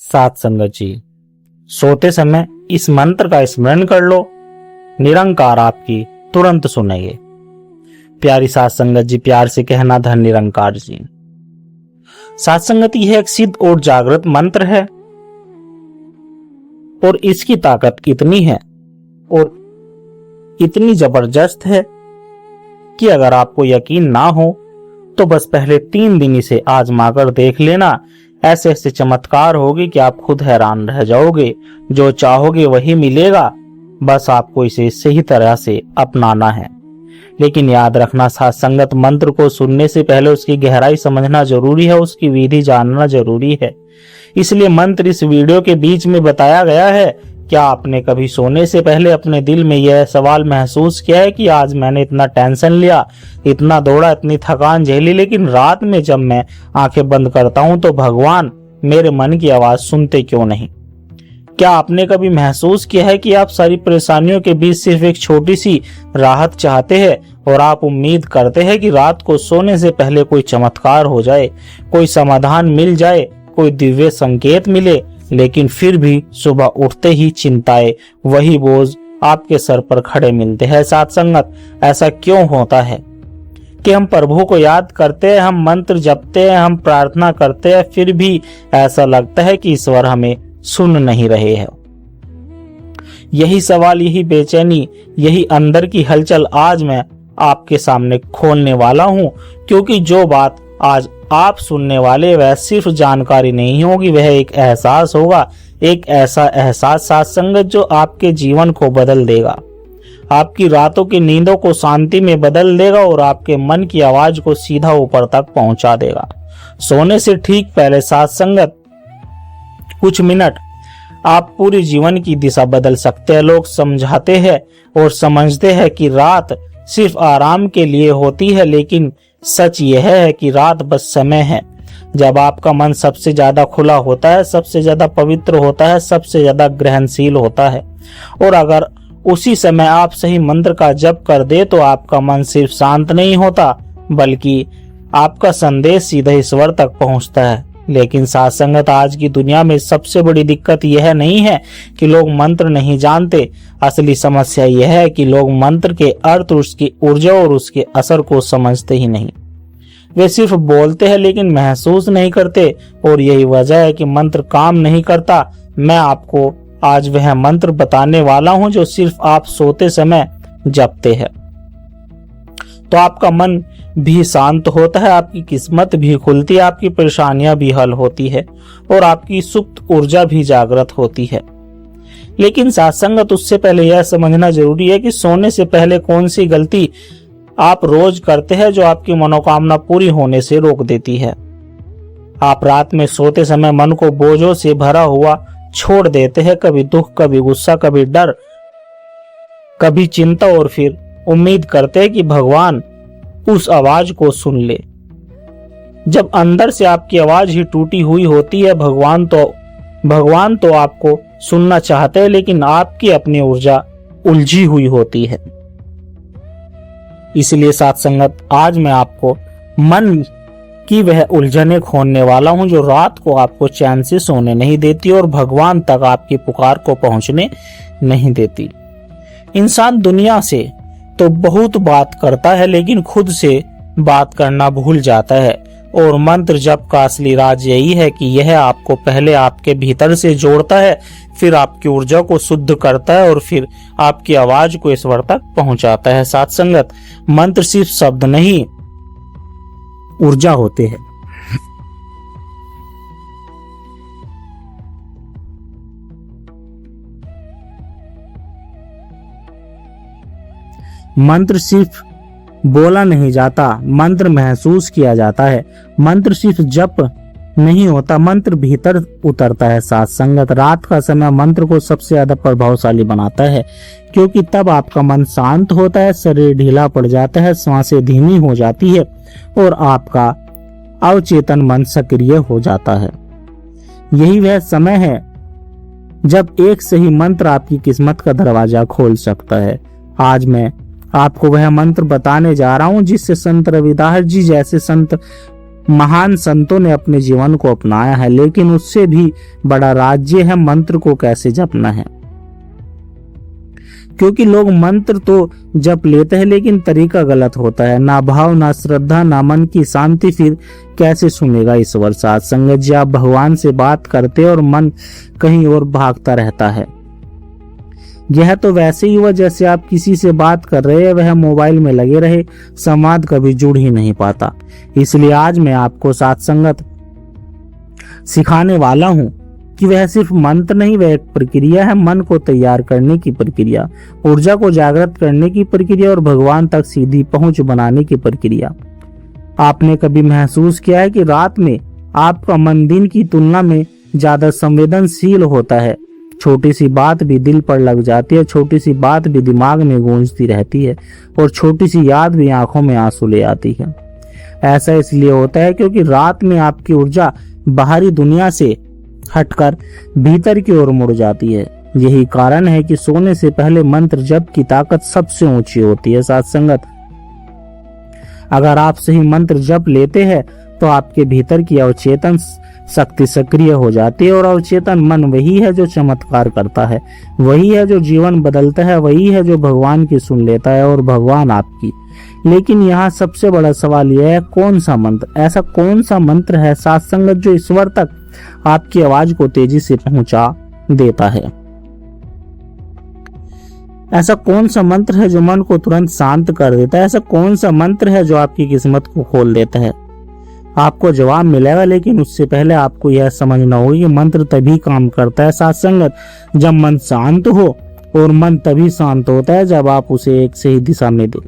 साथ संगत जी, सोते समय इस मंत्र का स्मरण कर लो, निरंकार आपकी तुरंत सुनेंगे। प्यारी साथ संगत जी, प्यार से कहना धन निरंकार जी। साथ संगत यह एक सिद्ध और जागृत मंत्र है और इसकी ताकत इतनी है और इतनी जबरदस्त है कि अगर आपको यकीन ना हो तो बस पहले 3 दिन इसे आजमा कर देख लेना। ऐसे ऐसे चमत्कार होगी कि आप खुद हैरान रह जाओगे। जो चाहोगे वही मिलेगा, बस आपको इसे सही तरह से अपनाना है। लेकिन याद रखना साथ संगत, मंत्र को सुनने से पहले उसकी गहराई समझना जरूरी है, उसकी विधि जानना जरूरी है। इसलिए मंत्र इस वीडियो के बीच में बताया गया है। क्या आपने कभी सोने से पहले अपने दिल में यह सवाल महसूस किया है कि आज मैंने इतना टेंशन लिया, इतना दौड़ा, इतनी थकान झेली, लेकिन रात में जब मैं आंखें बंद करता हूं तो भगवान मेरे मन की आवाज सुनते क्यों नहीं? क्या आपने कभी महसूस किया है कि आप सारी परेशानियों के बीच सिर्फ एक छोटी सी राहत चाहते हैं और आप उम्मीद करते हैं कि रात को सोने से पहले कोई चमत्कार हो जाए, कोई समाधान मिल जाए, कोई दिव्य संकेत मिले, लेकिन फिर भी सुबह उठते ही चिंताएं, वही बोझ आपके सर पर खड़े मिलते हैं? साथ संगत, ऐसा क्यों होता है कि हम प्रभु को याद करते हैं, हम मंत्र जपते हैं, हम प्रार्थना करते हैं, फिर भी ऐसा लगता है कि ईश्वर हमें सुन नहीं रहे हैं? यही सवाल, यही बेचैनी, यही अंदर की हलचल आज मैं आपके सामने खोलने वाला हूं, क्योंकि जो बात आज आप सुनने वाले वह सिर्फ जानकारी नहीं होगी, वह एक एहसास होगा, एक ऐसा एहसास साथ संगत जो आपके जीवन को बदल देगा, आपकी रातों की नींदों को शांति में बदल देगा और आपके मन की आवाज को सीधा ऊपर तक पहुंचा देगा। सोने से ठीक पहले साथ संगत कुछ मिनट आप पूरे जीवन की दिशा बदल सकते हैं। लोग समझाते हैं और समझते हैं कि रात सिर्फ आराम के लिए होती है, लेकिन सच यह है कि रात बस समय है जब आपका मन सबसे ज्यादा खुला होता है, सबसे ज्यादा पवित्र होता है, सबसे ज्यादा ग्रहणशील होता है। और अगर उसी समय आप सही मंत्र का जप कर दे तो आपका मन सिर्फ शांत नहीं होता, बल्कि आपका संदेश सीधे ईश्वर तक पहुंचता है। लेकिन साथ संगत, आज की दुनिया में सबसे बड़ी दिक्कत यह नहीं है कि लोग मंत्र नहीं जानते, असली समस्या यह है कि लोग मंत्र के अर्थ, उसकी ऊर्जा और उसके असर को समझते ही नहीं। वे सिर्फ बोलते हैं लेकिन महसूस नहीं करते, और यही वजह है कि मंत्र काम नहीं करता। मैं आपको आज वह मंत्र बताने वाला हूं जो सिर्फ आप सोते समय जपते हैं तो आपका मन भी शांत होता है, आपकी किस्मत भी खुलती है, आपकी परेशानियां भी हल होती है और आपकी सुप्त ऊर्जा भी जागृत होती है। लेकिन साथ संगत, उससे पहले यह समझना जरूरी है कि सोने से पहले कौन सी गलती आप रोज करते हैं जो आपकी मनोकामना पूरी होने से रोक देती है। आप रात में सोते समय मन को बोझों से भरा हुआ छोड़ देते हैं, कभी दुख, कभी गुस्सा, कभी डर, कभी चिंता, और फिर उम्मीद करते हैं कि भगवान उस आवाज को सुन ले। जब अंदर से आपकी आवाज ही टूटी हुई होती है, भगवान तो आपको सुनना चाहते हैं, लेकिन आपकी अपनी ऊर्जा उलझी हुई होती है। इसलिए साथ संगत, आज मैं आपको मन की वह उलझने खोलने वाला हूं जो रात को आपको चैन से सोने नहीं देती और भगवान तक आपकी पुकार को पहुंचने नहीं देती। इंसान दुनिया से तो बहुत बात करता है, लेकिन खुद से बात करना भूल जाता है। और मंत्र जप का असली राज यही है कि यह आपको पहले आपके भीतर से जोड़ता है, फिर आपकी ऊर्जा को शुद्ध करता है और फिर आपकी आवाज को ईश्वर तक पहुंचाता है। साथ संगत, मंत्र सिर्फ शब्द नहीं, ऊर्जा होते हैं। मंत्र सिर्फ बोला नहीं जाता, मंत्र महसूस किया जाता है। मंत्र सिर्फ जप नहीं होता, मंत्र भीतर उतरता है। साथ संगत, रात का समय मंत्र को सबसे ज्यादा प्रभावशाली बनाता है, क्योंकि तब आपका मन शांत होता है, शरीर ढीला पड़ जाता है, सांसें धीमी हो जाती है और आपका अवचेतन मन सक्रिय हो जाता है। यही वह समय है जब एक सही मंत्र आपकी किस्मत का दरवाजा खोल सकता है। आज मैं आपको वह मंत्र बताने जा रहा हूं जिससे संत रविदास जी जैसे संत महान संतों ने अपने जीवन को अपनाया है, लेकिन उससे भी बड़ा राज्य है मंत्र को कैसे जपना है। क्योंकि लोग मंत्र तो जप लेते हैं, लेकिन तरीका गलत होता है। ना भाव, ना श्रद्धा, ना मन की शांति, फिर कैसे सुनेगा ईश्वर। साथ संगत जी, आप भगवान से बात करते और मन कहीं और भागता रहता है। यह तो वैसे ही हुआ जैसे आप किसी से बात कर रहे हैं, वह मोबाइल में लगे रहे, संवाद कभी जुड़ ही नहीं पाता। इसलिए आज मैं आपको साथ संगत सिखाने वाला हूं कि वह सिर्फ मंत्र नहीं, वह एक प्रक्रिया है। मन को तैयार करने की प्रक्रिया, ऊर्जा को जागृत करने की प्रक्रिया और भगवान तक सीधी पहुंच बनाने की प्रक्रिया। आपने कभी महसूस किया है कि रात में आपका मन दिन की तुलना में ज्यादा संवेदनशील होता है। छोटी सी बात भी दिल पर लग जाती है, छोटी सी बात भी दिमाग में गूंजती रहती है और छोटी सी याद भी आंखों में आंसू ले आती है। ऐसा इसलिए होता है क्योंकि रात में आपकी ऊर्जा बाहरी दुनिया से हटकर भीतर की ओर मुड़ जाती है। यही कारण है कि सोने से पहले मंत्र जप की ताकत सबसे ऊंची होती है। साथ संगत, अगर आप सही मंत्र जप लेते हैं तो आपके भीतर की अवचेतन शक्ति सक्रिय हो जाती है और अवचेतन मन वही है जो चमत्कार करता है, वही है जो जीवन बदलता है, वही है जो भगवान की सुन लेता है और भगवान आपकी। लेकिन यहाँ सबसे बड़ा सवाल यह है, कौन सा मंत्र, ऐसा कौन सा मंत्र है साथ संगत जो ईश्वर तक आपकी आवाज को तेजी से पहुंचा देता है। ऐसा कौन सा मंत्र है जो मन को तुरंत शांत कर देता है। ऐसा कौन सा मंत्र है जो आपकी किस्मत को खोल देता है। आपको जवाब मिलेगा, लेकिन उससे पहले आपको यह समझना होगा कि मंत्र तभी काम करता है साथ संगत जब मन शांत हो, और मन तभी शांत होता है जब आप उसे एक सही दिशा में दें।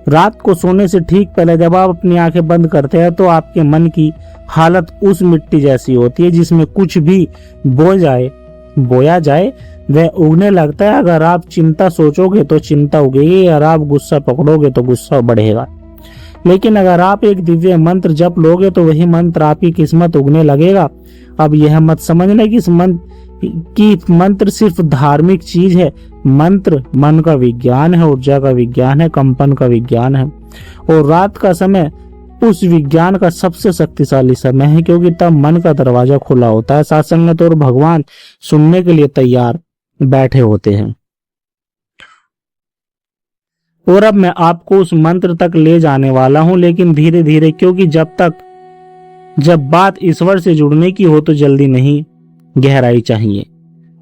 रात को सोने से ठीक पहले जब आप अपनी आंखें बंद करते हैं तो आपके मन की हालत उस मिट्टी जैसी होती है जिसमें कुछ भी बोया जाए वह उगने लगता है। अगर आप चिंता सोचोगे तो चिंता उगेगी, अगर आप गुस्सा पकड़ोगे तो गुस्सा बढ़ेगा। लेकिन अगर आप एक दिव्य मंत्र जप लोगे तो वही मंत्र आपकी किस्मत उगने लगेगा। अब यह मत समझना कि मंत्र सिर्फ धार्मिक चीज है। मंत्र मन का विज्ञान है, ऊर्जा का विज्ञान है, कंपन का विज्ञान है। और रात का समय उस विज्ञान का सबसे शक्तिशाली समय है, क्योंकि तब मन का दरवाजा खुला होता है, साथ संगत, और भगवान सुनने के लिए तैयार बैठे होते हैं। और अब मैं आपको उस मंत्र तक ले जाने वाला हूं, लेकिन धीरे धीरे, क्योंकि जब बात ईश्वर से जुड़ने की हो तो जल्दी नहीं, गहराई चाहिए।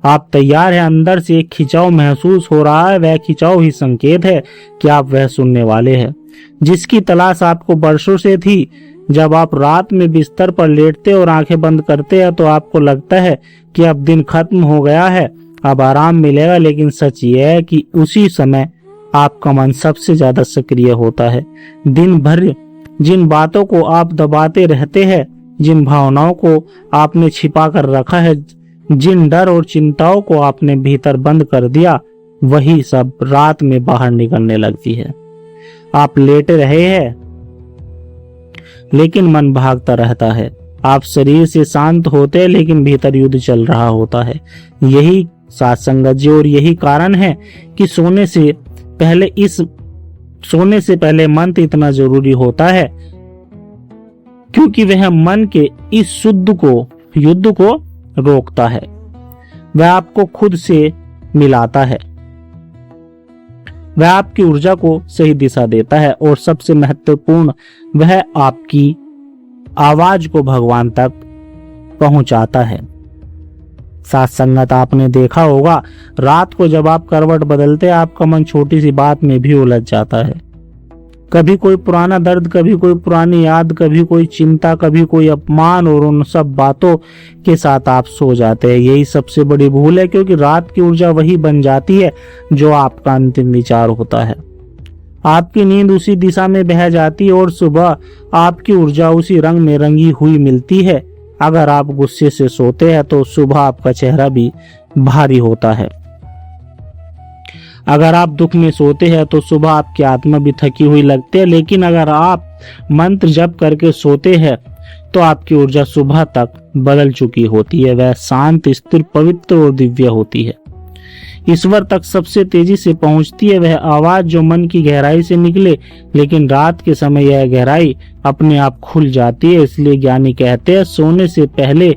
आप तैयार हैं, अंदर से एक खिंचाव महसूस हो रहा है, वह खिंचाव ही संकेत है कि आप वह सुनने वाले हैं जिसकी तलाश आपको वर्षों से थी। जब आप रात में बिस्तर पर लेटते और आंखें बंद करते हैं तो आपको लगता है कि अब दिन खत्म हो गया है, अब आराम मिलेगा। लेकिन सच ये है कि उसी समय आपका मन सबसे ज्यादा सक्रिय होता है। दिन भर जिन बातों को आप दबाते रहते हैं, जिन भावनाओं को आपने छिपा कर रखा है, जिन डर और चिंताओं को आपने भीतर बंद कर दिया, वही सब रात में बाहर निकलने लगती है। आप लेटे रहे हैं लेकिन मन भागता रहता है। आप शरीर से शांत होते हैं लेकिन भीतर युद्ध चल रहा होता है। यही साथ संगत जी, और यही कारण है कि सोने से पहले मंत्र इतना जरूरी होता है, क्योंकि वह मन के इस युद्ध को रोकता है। वह आपको खुद से मिलाता है, वह आपकी ऊर्जा को सही दिशा देता है, और सबसे महत्वपूर्ण, वह आपकी आवाज को भगवान तक पहुंचाता है। साथ संगत, आपने देखा होगा रात को जब आप करवट बदलते हैं आपका मन छोटी सी बात में भी उलझ जाता है। कभी कोई पुराना दर्द, कभी कोई पुरानी याद, कभी कोई चिंता, कभी कोई अपमान, और उन सब बातों के साथ आप सो जाते हैं। यही सबसे बड़ी भूल है, क्योंकि रात की ऊर्जा वही बन जाती है जो आपका अंतिम विचार होता है। आपकी नींद उसी दिशा में बह जाती है और सुबह आपकी ऊर्जा उसी रंग में रंगी हुई मिलती है। अगर आप गुस्से से सोते हैं तो सुबह आपका चेहरा भी भारी होता है। अगर आप दुख में सोते हैं तो सुबह आपकी आत्मा भी थकी हुई लगती है। लेकिन अगर आप मंत्र जप करके सोते हैं तो आपकी ऊर्जा सुबह तक बदल चुकी होती है, वह शांत, स्थिर, पवित्र और दिव्य होती है। ईश्वर तक सबसे तेजी से पहुंचती है वह आवाज जो मन की गहराई से निकले, लेकिन रात के समय यह गहराई अपने आप खुल जाती है। इसलिए ज्ञानी कहते हैं सोने से पहले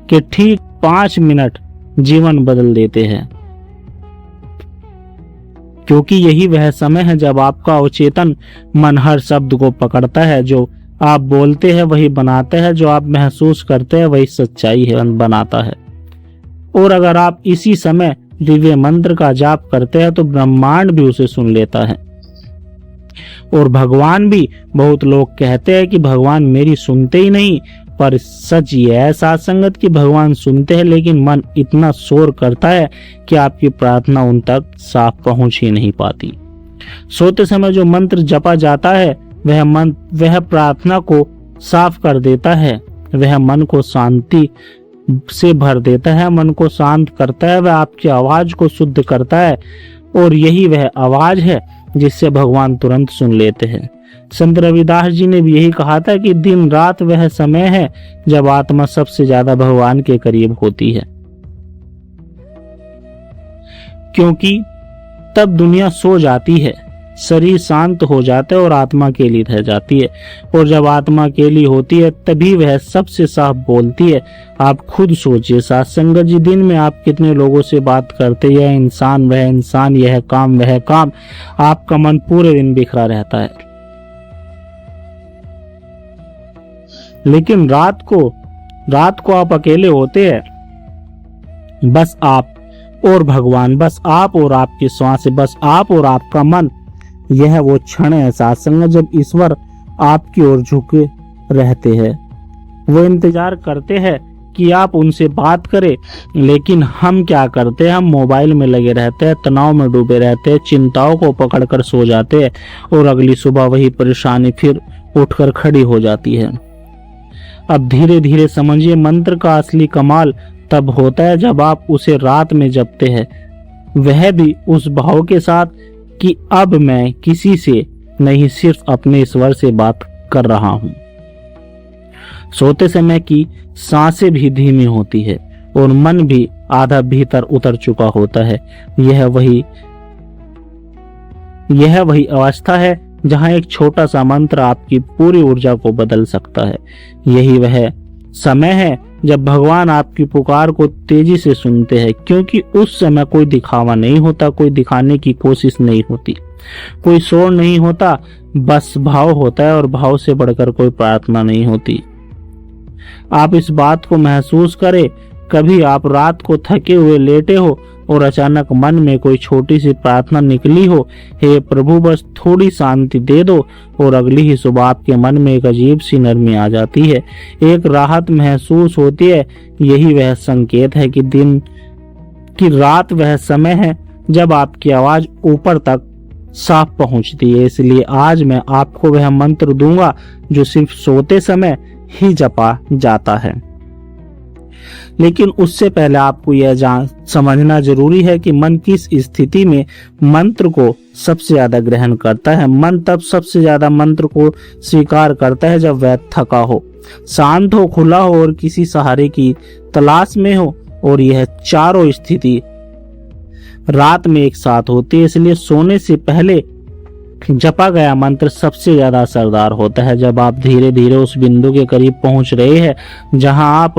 के ठीक 5 मिनट जीवन बदल देते हैं, क्योंकि यही वह समय है जब आपका अवचेतन मन हर शब्द को पकड़ता है। जो आप बोलते हैं वही बनाता है, जो आप महसूस करते हैं वही सच्चाई है बनाता है। और अगर आप इसी समय दिव्य मंत्र का जाप करते हैं तो ब्रह्मांड भी उसे सुन लेता है। और भगवान भी, बहुत लोग कहते हैं कि भगवान मेरी सुनते ही नहीं, पर सच ये है साथ संगत कि भगवान सुनते हैं, लेकिन मन इतना शोर करता है कि आपकी प्रार्थना उन तक साफ पहुंच ही नहीं पाती। सोते समय जो मंत्र जपा जाता है वह प्रार्थना को साफ कर देता है, वह मन को शांति से भर देता है, मन को शांत करता है, वह आपकी आवाज को शुद्ध करता है। और यही वह आवाज है जिससे भगवान तुरंत सुन लेते हैं। संत रविदास जी ने भी यही कहा था कि दिन रात वह समय है जब आत्मा सबसे ज्यादा भगवान के करीब होती है, क्योंकि तब दुनिया सो जाती है, शरीर शांत हो जाता है और आत्मा अकेली रह जाती है। और जब आत्मा अकेली होती है तभी वह सबसे साफ बोलती है। आप खुद सोचिए साथ संगत जी, दिन में आप कितने लोगों से बात करते, यह इंसान वह इंसान, यह काम वह काम, आपका मन पूरे दिन बिखरा रहता है। लेकिन रात को आप अकेले होते हैं, बस आप और भगवान, बस आप और आपकी श्वास, बस आप और आपका मन। यह वो क्षण है साथ संगत जब ईश्वर आपकी ओर झुके रहते हैं। वो इंतजार करते हैं कि आप उनसे बात करें, लेकिन हम क्या करते हैं, हम मोबाइल में लगे रहते हैं, तनाव में डूबे रहते हैं, चिंताओं को पकड़कर सो जाते हैं और अगली सुबह वही परेशानी फिर उठकर खड़ी हो जाती है। अब धीरे धीरे समझिए, मंत्र का असली कमाल तब होता है जब आप उसे रात में जपते हैं, वह भी उस भाव के साथ कि अब मैं किसी से नहीं, सिर्फ अपने ईश्वर से बात कर रहा हूं। सोते समय की सांसें भी धीमी होती है और मन भी आधा भीतर उतर चुका होता है। यह वही अवस्था है जहां एक छोटा सा मंत्र आपकी पूरी ऊर्जा को बदल सकता है। यही वह समय है जब भगवान आपकी पुकार को तेजी से सुनते हैं, क्योंकि उस समय कोई दिखावा नहीं होता, कोई दिखाने की कोशिश नहीं होती, कोई शोर नहीं होता, बस भाव होता है और भाव से बढ़कर कोई प्रार्थना नहीं होती। आप इस बात को महसूस करें, कभी आप रात को थके हुए लेटे हो और अचानक मन में कोई छोटी सी प्रार्थना निकली हो, हे प्रभु बस थोड़ी शांति दे दो, और अगली ही सुबह आपके मन में एक अजीब सी नरमी आ जाती है, एक राहत महसूस होती है। यही वह संकेत है कि दिन की रात वह समय है जब आपकी आवाज ऊपर तक साफ पहुंचती है। इसलिए आज मैं आपको वह मंत्र दूंगा जो सिर्फ सोते समय ही जपा जाता है। लेकिन उससे पहले आपको यह समझना जरूरी है कि मन किस स्थिति में मंत्र को सबसे ज्यादा ग्रहण करता है। मन तब सबसे ज्यादा मंत्र को स्वीकार करता है जब वह थका हो, शांत हो, खुला हो और किसी सहारे की तलाश में हो, और यह चारों स्थिति रात में एक साथ होती है। इसलिए सोने से पहले जपा गया मंत्र सबसे ज्यादा असरदार होता है। जब आप धीरे धीरे उस बिंदु के करीब पहुंच रहे हैं जहां आप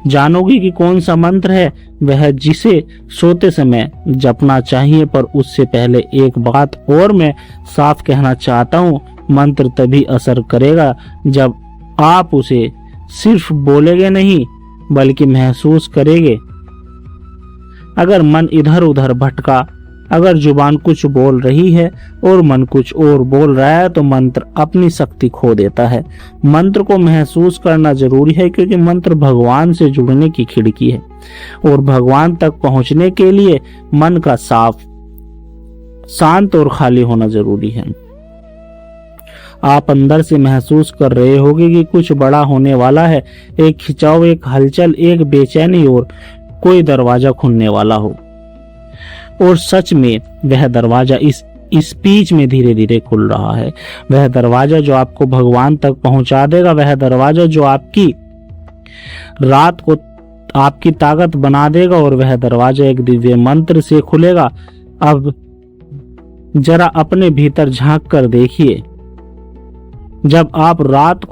जानोगे कि कौन सा मंत्र है वह जिसे सोते समय जपना चाहिए। पर उससे पहले एक बात और मैं साफ कहना चाहता हूं, मंत्र तभी असर करेगा जब आप उसे सिर्फ बोलेंगे नहीं बल्कि महसूस करेंगे। अगर मन इधर उधर भटका, अगर जुबान कुछ बोल रही है और मन कुछ और बोल रहा है, तो मंत्र अपनी शक्ति खो देता है। मंत्र को महसूस करना जरूरी है, क्योंकि मंत्र भगवान से जुड़ने की खिड़की है, और भगवान तक पहुंचने के लिए मन का साफ, शांत और खाली होना जरूरी है। आप अंदर से महसूस कर रहे होंगे कि कुछ बड़ा होने वाला है, एक खिंचाव, एक हलचल, एक बेचैनी, और कोई दरवाजा खुलने वाला हो। और सच में वह दरवाजा इस बीच में धीरे धीरे खुल रहा है। वह दरवाजा जो आपको भगवान तक पहुंचा देगा, वह दरवाजा जो आपकी रात को आपकी ताकत बना देगा और वह दरवाजा एक दिव्य मंत्र से खुलेगा। अब जरा अपने भीतर झांक कर देखिए। जब आप रात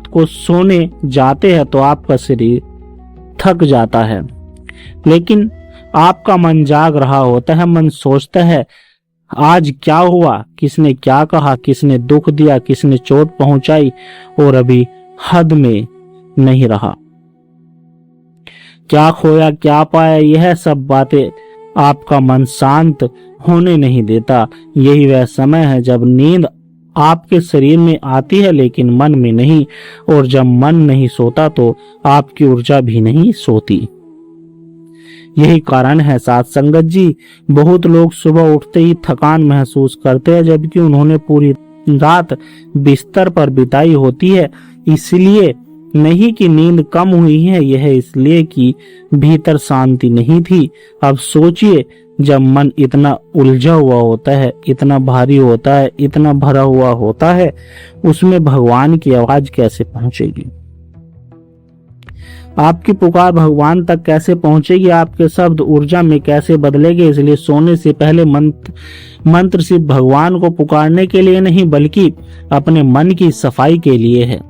को सोने जाते हैं तो आपका शरीर थक जाता है, लेकिन आपका मन जाग रहा होता है। मन सोचता है आज क्या हुआ, किसने क्या कहा, किसने दुख दिया, किसने चोट पहुंचाई, और अभी हद में नहीं रहा। क्या खोया क्या पाया, यह सब बातें आपका मन शांत होने नहीं देता। यही वह समय है जब नींद आपके शरीर में आती है लेकिन मन में नहीं, और जब मन नहीं सोता तो आपकी ऊर्जा भी नहीं सोती। यही कारण है साथ संगत जी, बहुत लोग सुबह उठते ही थकान महसूस करते हैं जबकि उन्होंने पूरी रात बिस्तर पर बिताई होती है। इसलिए नहीं कि नींद कम हुई है, यह इसलिए कि भीतर शांति नहीं थी। अब सोचिए, जब मन इतना उलझा हुआ होता है, इतना भारी होता है, इतना भरा हुआ होता है, उसमें भगवान की आवाज कैसे पहुंचेगी? आपकी पुकार भगवान तक कैसे पहुंचेगी? आपके शब्द ऊर्जा में कैसे बदलेंगे? इसलिए सोने से पहले मंत्र सिर्फ भगवान को पुकारने के लिए नहीं बल्कि अपने मन की सफाई के लिए है।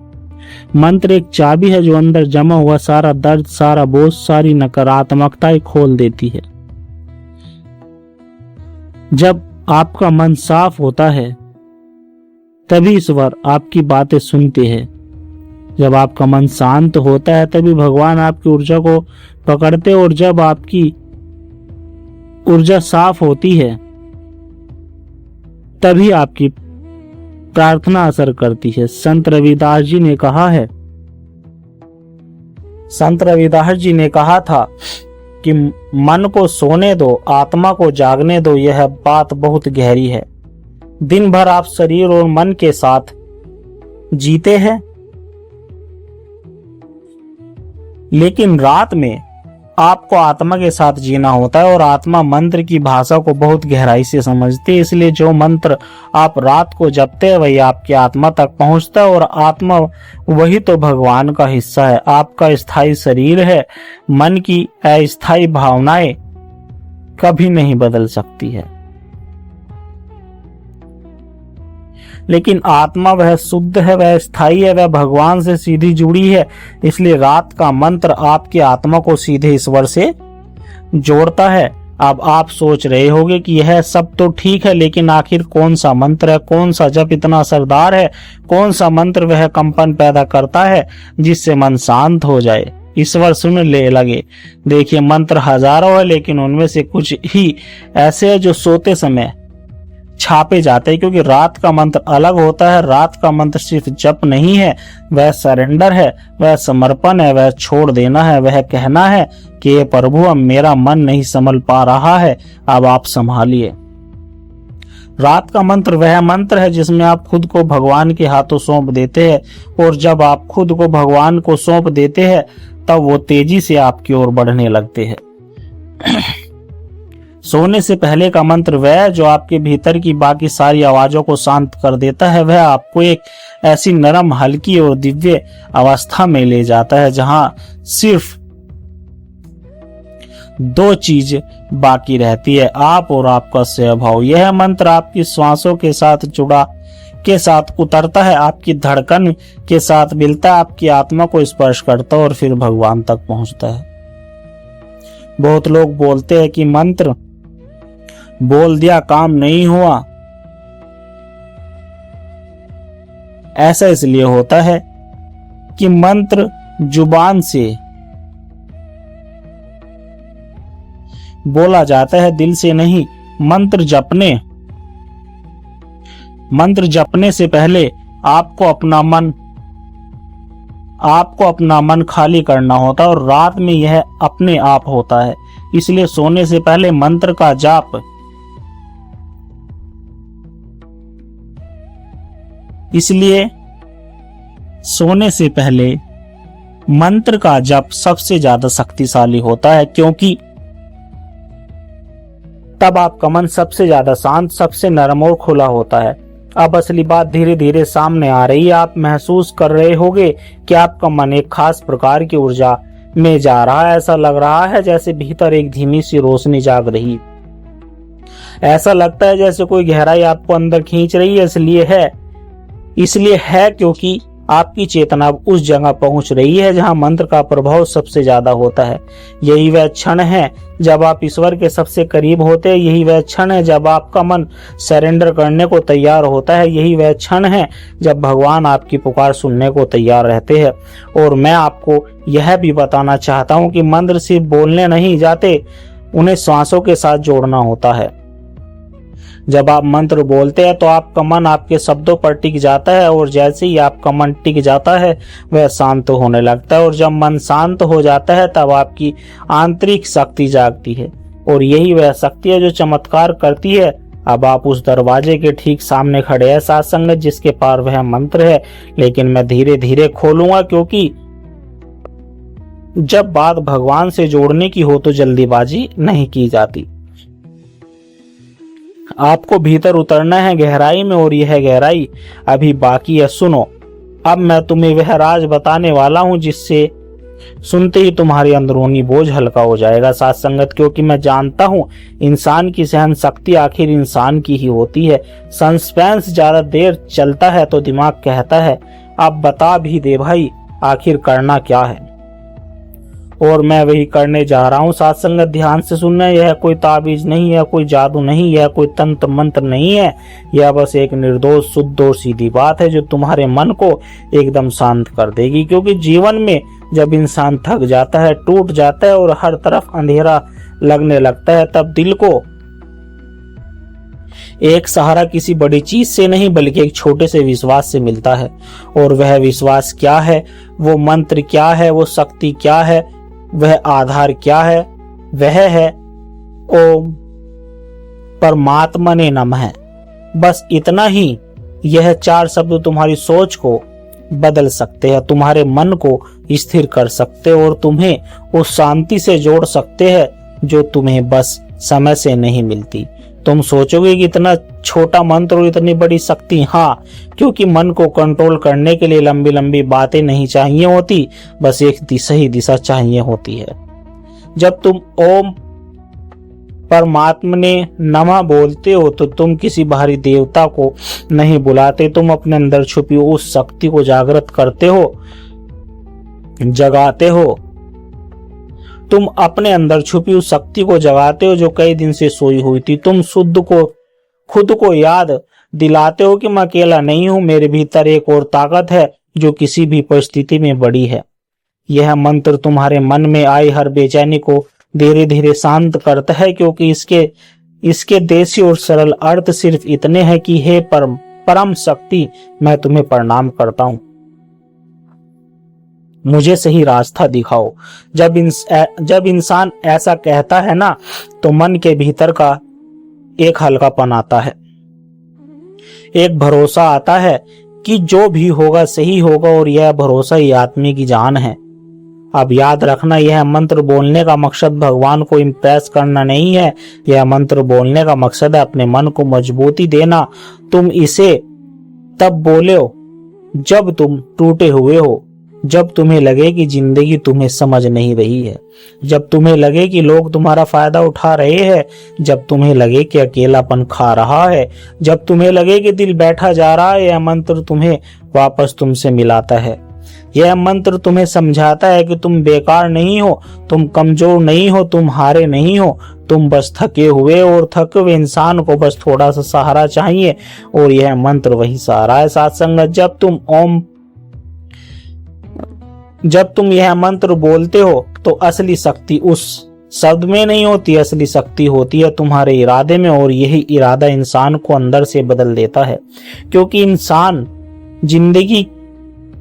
मंत्र एक चाबी है जो अंदर जमा हुआ सारा दर्द, सारा बोझ, सारी नकारात्मकताएं खोल देती है। जब आपका मन साफ होता है तभी ईश्वर आपकी बातें सुनते हैं। जब आपका मन शांत होता है तभी भगवान आपकी ऊर्जा को पकड़ते, और जब आपकी ऊर्जा साफ होती है तभी आपकी प्रार्थना असर करती है। संत रविदास जी ने कहा था कि मन को सोने दो, आत्मा को जागने दो। यह बात बहुत गहरी है। दिन भर आप शरीर और मन के साथ जीते हैं, लेकिन रात में आपको आत्मा के साथ जीना होता है, और आत्मा मंत्र की भाषा को बहुत गहराई से समझती है। इसलिए जो मंत्र आप रात को जपते हैं वही आपकी आत्मा तक पहुंचता है, और आत्मा वही तो भगवान का हिस्सा है। आपका स्थायी शरीर है। मन की अस्थायी भावनाएं कभी नहीं बदल सकती है, लेकिन आत्मा वह शुद्ध है, वह स्थायी है, वह भगवान से सीधी जुड़ी है। इसलिए रात का मंत्र आपकी आत्मा को सीधे ईश्वर से जोड़ता है। अब आप सोच रहे होंगे कि यह सब तो ठीक है, लेकिन आखिर कौन सा मंत्र है, कौन सा जप इतना असरदार है, कौन सा मंत्र वह कंपन पैदा करता है जिससे मन शांत हो जाए, ईश्वर सुन ले लगे? देखिए, मंत्र हजारों है, लेकिन उनमें से कुछ ही ऐसे हैं जो सोते समय छापे जाते हैं, क्योंकि रात का मंत्र अलग होता है। रात का मंत्र सिर्फ जप नहीं है, वह सरेंडर है, वह समर्पण है, वह छोड़ देना है, वह कहना है कि ये प्रभु, अब मेरा मन नहीं संभल पा रहा है, अब आप संभालिए। रात का मंत्र वह मंत्र है जिसमें आप खुद को भगवान के हाथों सौंप देते हैं, और जब आप खुद को भगवान को सौंप देते हैं तब वो तेजी से आपकी ओर बढ़ने लगते हैं। सोने से पहले का मंत्र वह जो आपके भीतर की बाकी सारी आवाजों को शांत कर देता है। वह आपको एक ऐसी नरम, हल्की और दिव्य अवस्था में ले जाता है जहां सिर्फ दो चीज बाकी रहती है, आप और आपका स्वभाव। यह मंत्र आपकी श्वासों के साथ उतरता है, आपकी धड़कन के साथ मिलता है, आपकी आत्मा को स्पर्श करता है और फिर भगवान तक पहुंचता है। बहुत लोग बोलते हैं कि मंत्र बोल दिया, काम नहीं हुआ। ऐसा इसलिए होता है कि मंत्र जुबान से बोला जाता है, दिल से नहीं। मंत्र जपने से पहले आपको अपना मन खाली करना होता है, और रात में यह अपने आप होता है। इसलिए सोने से पहले मंत्र का जाप सबसे ज्यादा शक्तिशाली होता है, क्योंकि तब आपका मन सबसे ज्यादा शांत, सबसे नरम और खुला होता है। अब असली बात धीरे धीरे सामने आ रही है। आप महसूस कर रहे होंगे कि आपका मन एक खास प्रकार की ऊर्जा में जा रहा है। ऐसा लग रहा है जैसे भीतर एक धीमी सी रोशनी जाग रही। ऐसा लगता है जैसे कोई गहराई आपको अंदर खींच रही है। इसलिए है क्योंकि आपकी चेतना उस जगह पहुंच रही है जहां मंत्र का प्रभाव सबसे ज्यादा होता है। यही वह क्षण है जब आप ईश्वर के सबसे करीब होते हैं। यही वह क्षण है जब आपका मन सरेंडर करने को तैयार होता है। यही वह क्षण है जब भगवान आपकी पुकार सुनने को तैयार रहते हैं। और मैं आपको यह भी बताना चाहता हूं कि मंत्र सिर्फ बोलने नहीं जाते, उन्हें सांसों के साथ जोड़ना होता है। जब आप मंत्र बोलते हैं तो आपका मन आपके शब्दों पर टिक जाता है, और जैसे ही आपका मन टिक जाता है वह शांत होने लगता है। और जब मन शांत हो जाता है तब आपकी आंतरिक शक्ति जागती है, और यही वह शक्ति है जो चमत्कार करती है। अब आप उस दरवाजे के ठीक सामने खड़े हैं साथ संगत, जिसके पार वह मंत्र है। लेकिन मैं धीरे धीरे खोलूंगा, क्योंकि जब बात भगवान से जोड़ने की हो तो जल्दीबाजी नहीं की जाती। आपको भीतर उतरना है गहराई में, और यह गहराई अभी बाकी है। सुनो, अब मैं तुम्हें वह राज बताने वाला हूं जिससे सुनते ही तुम्हारी अंदरूनी बोझ हल्का हो जाएगा साथ संगत, क्योंकि मैं जानता हूं इंसान की सहन शक्ति आखिर इंसान की ही होती है। सस्पेंस ज्यादा देर चलता है तो दिमाग कहता है अब बता भी दे भाई, आखिर करना क्या है। और मैं वही करने जा रहा हूँ साथ संगत। ध्यान से सुनना, यह कोई ताबीज नहीं है, कोई जादू नहीं, यह कोई तंत्र मंत्र नहीं है। यह बस एक निर्दोष शुद्ध और सीधी बात है जो तुम्हारे मन को एकदम शांत कर देगी। क्योंकि जीवन में जब इंसान थक जाता है, टूट जाता है और हर तरफ अंधेरा लगने लगता है, तब दिल को एक सहारा किसी बड़ी चीज से नहीं बल्कि एक छोटे से विश्वास से मिलता है। और वह विश्वास क्या है, वो मंत्र क्या है, वो शक्ति क्या है, वह आधार क्या है, वह है ओम परमात्मा ने नमः। बस इतना ही। यह 4 शब्द तुम्हारी सोच को बदल सकते हैं, तुम्हारे मन को स्थिर कर सकते हैं और तुम्हें उस शांति से जोड़ सकते हैं जो तुम्हें बस समय से नहीं मिलती। तुम सोचोगे कि इतना छोटा मंत्र और इतनी बड़ी शक्ति, हाँ, क्योंकि मन को कंट्रोल करने के लिए लंबी लंबी बातें नहीं चाहिए होती, बस एक सही दिशा चाहिए होती है। जब तुम ओम परमात्मा ने नमः बोलते हो तो तुम किसी बाहरी देवता को नहीं बुलाते, तुम अपने अंदर छुपी उस शक्ति को जागृत करते हो, जगाते हो। तुम अपने अंदर छुपी उस शक्ति को जगाते हो जो कई दिन से सोई हुई थी। तुम खुद को याद दिलाते हो कि मैं अकेला नहीं हूं, मेरे भीतर एक और ताकत है जो किसी भी परिस्थिति में बड़ी है। यह मंत्र तुम्हारे मन में आई हर बेचैनी को धीरे धीरे शांत करता है, क्योंकि इसके देसी और सरल अर्थ सिर्फ इतने हैं कि हे परम शक्ति, मैं तुम्हें प्रणाम करता हूं, मुझे सही रास्ता दिखाओ। जब इंसान ऐसा कहता है ना, तो मन के भीतर का एक हल्कापन आता है, एक भरोसा आता है कि जो भी होगा सही होगा, और यह भरोसा ही आदमी की जान है। अब याद रखना, यह मंत्र बोलने का मकसद भगवान को इम्प्रेस करना नहीं है। यह मंत्र बोलने का मकसद है अपने मन को मजबूती देना। तुम इसे तब बोले हो जब तुम टूटे हुए हो, जब तुम्हें लगे कि जिंदगी तुम्हें समझ नहीं रही है, जब तुम्हें लगे कि लोग तुम्हारा फायदा उठा रहे हैं, जब तुम्हें लगे कि अकेलापन खा रहा है, जब तुम्हें लगे कि दिल बैठा जा रहा है। यह मंत्र तुम्हें वापस तुमसे मिलाता है। यह मंत्र तुम्हें समझाता है कि तुम बेकार नहीं हो, तुम कमजोर नहीं हो, तुम हारे नहीं हो, तुम बस थके हुए, और थके हुए इंसान को बस थोड़ा सा सहारा चाहिए, और यह मंत्र वही सहारा है। साथ संगत, जब तुम यह मंत्र बोलते हो तो असली शक्ति उस शब्द में नहीं होती, असली शक्ति होती है तुम्हारे इरादे में, और यही इरादा इंसान को अंदर से बदल देता है। क्योंकि इंसान जिंदगी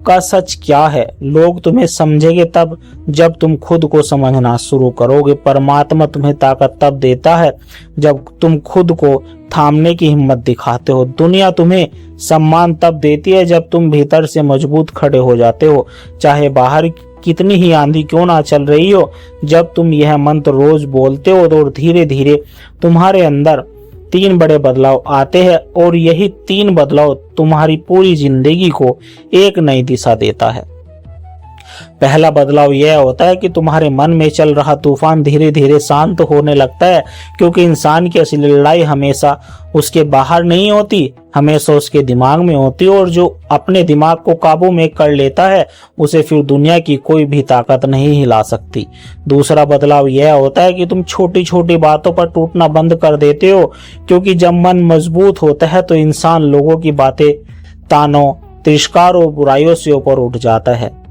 का सच क्या है, लोग तुम्हें समझेंगे तब जब तुम खुद को समझना शुरू करोगे। परमात्मा तुम्हें ताकत तब देता है जब तुम खुद को थामने की हिम्मत दिखाते हो। दुनिया तुम्हें सम्मान तब देती है जब तुम भीतर से मजबूत खड़े हो जाते हो, चाहे बाहर कितनी ही आंधी क्यों ना चल रही हो। जब तुम यह मंत्र रोज बोलते हो तो धीरे धीरे तुम्हारे अंदर 3 बड़े बदलाव आते हैं और यही 3 बदलाव तुम्हारी पूरी जिंदगी को एक नई दिशा देता है। पहला बदलाव यह होता है कि तुम्हारे मन में चल रहा तूफान धीरे धीरे शांत होने लगता है, क्योंकि इंसान की असली लड़ाई हमेशा उसके बाहर नहीं होती, हमेशा उसके दिमाग में होती है। और जो अपने दिमाग को काबू में कर लेता है उसे फिर दुनिया की कोई भी ताकत नहीं हिला सकती। दूसरा बदलाव यह होता है कि तुम छोटी छोटी बातों पर टूटना बंद कर देते हो, क्योंकि जब मन मजबूत होता है तो इंसान लोगों की बातें, तानों, तिरस्कार और बुराइयों से ऊपर उठ जाता है।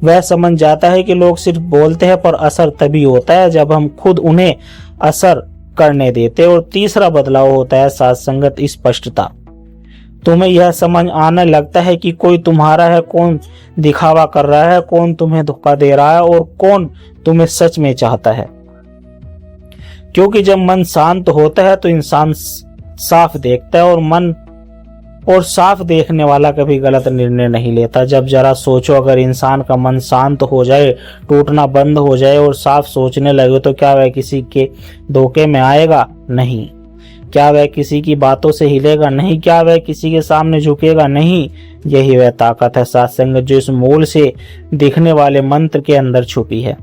वह समझ जाता है कि लोग सिर्फ बोलते हैं, पर असर तभी होता है जब हम खुद उन्हें असर करने देते। और तीसरा बदलाव होता है साथ संगत स्पष्टता। तुम्हें यह समझ आने लगता है कि कोई तुम्हारा है, कौन दिखावा कर रहा है, कौन तुम्हें धोखा दे रहा है और कौन तुम्हें सच में चाहता है। क्योंकि जब मन शांत होता है तो इंसान साफ देखता है, और मन और साफ देखने वाला कभी गलत निर्णय नहीं लेता। जब जरा सोचो, अगर इंसान का मन शांत हो जाए, टूटना बंद हो जाए और साफ सोचने लगे, तो क्या वह किसी के धोखे में आएगा? नहीं। क्या वह किसी की बातों से हिलेगा? नहीं। क्या वह किसी के सामने झुकेगा? नहीं। यही वह ताकत है साथ संगत, जो इस मूल से दिखने वाले मंत्र के अंदर छुपी है।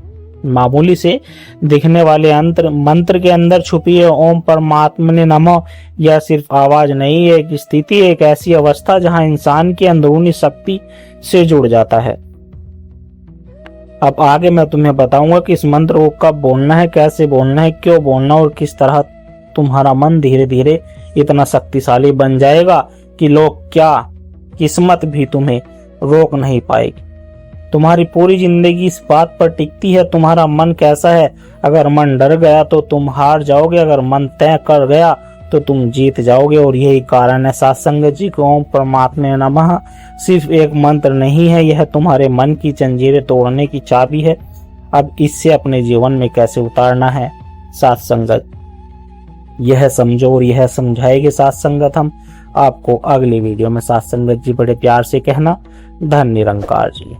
मामूली से दिखने वाले मंत्र के अंदर छुपी है। ओम परमात्मने नमः यह सिर्फ आवाज नहीं है, एक स्थिति, एक ऐसी अवस्था जहां इंसान की अंदरूनी शक्ति से जुड़ जाता है। अब आगे मैं तुम्हें बताऊंगा कि इस मंत्र को कब बोलना है, कैसे बोलना है, क्यों बोलना, और किस तरह तुम्हारा मन धीरे धीरे इतना शक्तिशाली बन जाएगा कि लोग क्या, किस्मत भी तुम्हें रोक नहीं पाएगी। तुम्हारी पूरी जिंदगी इस बात पर टिकती है तुम्हारा मन कैसा है। अगर मन डर गया तो तुम हार जाओगे, अगर मन तय कर गया तो तुम जीत जाओगे। और यही कारण है साथ संगत जी को ओम परमात्मा नमः सिर्फ एक मंत्र नहीं है, यह तुम्हारे मन की जंजीरें तोड़ने की चाबी है। अब इससे अपने जीवन में कैसे उतारना है साथ संगत, यह समझो और यह समझाएंगे साथ संगत हम आपको अगली वीडियो में। साथ संगत जी बड़े प्यार से कहना, धन निरंकार जी।